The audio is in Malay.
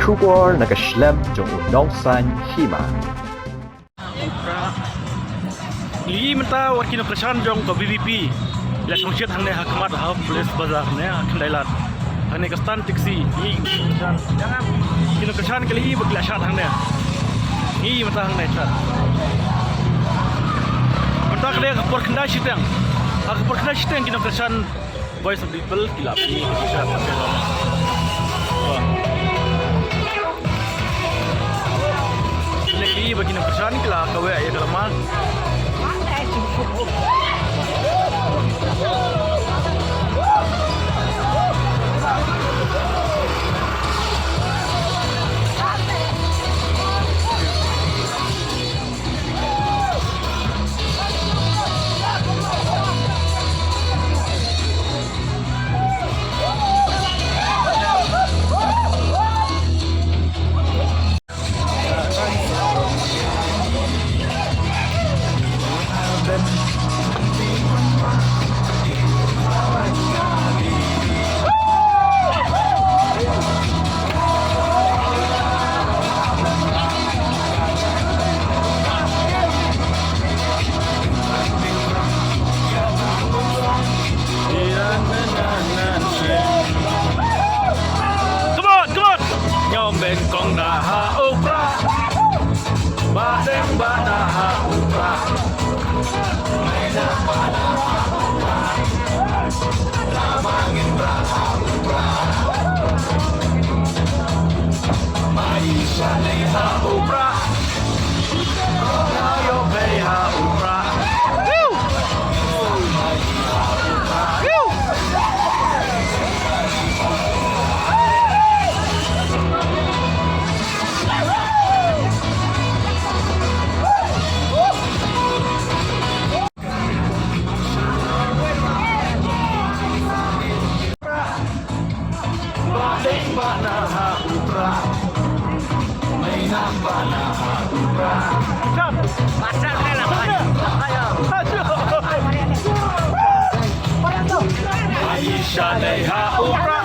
出国那个 Schlemm 中农山西马。Li menta wakil kesan jong ke BBP. Ya sungsiat hang ne hakmat ha police bazar ne kendailan. Hang ne kestan tiksi. Ni kesan. Jangan kilo kesan kali bakil asyat hang ne. Ni menta hang ne chat. Menta kali kapor kendai sitang. Kapor kendai sitang kilo kesan voice of people kilap ni kesan. Lagi bagi nak kesan kila kawe ya kelama. Ben kong daha upra Badeng badaha upra Maina badaha upra Lamangin badaha upra Maisha leha upra Ayo beha upra Banaha upra Mainan banaha upra Pasal ni lah Ayo Aisyah leha upra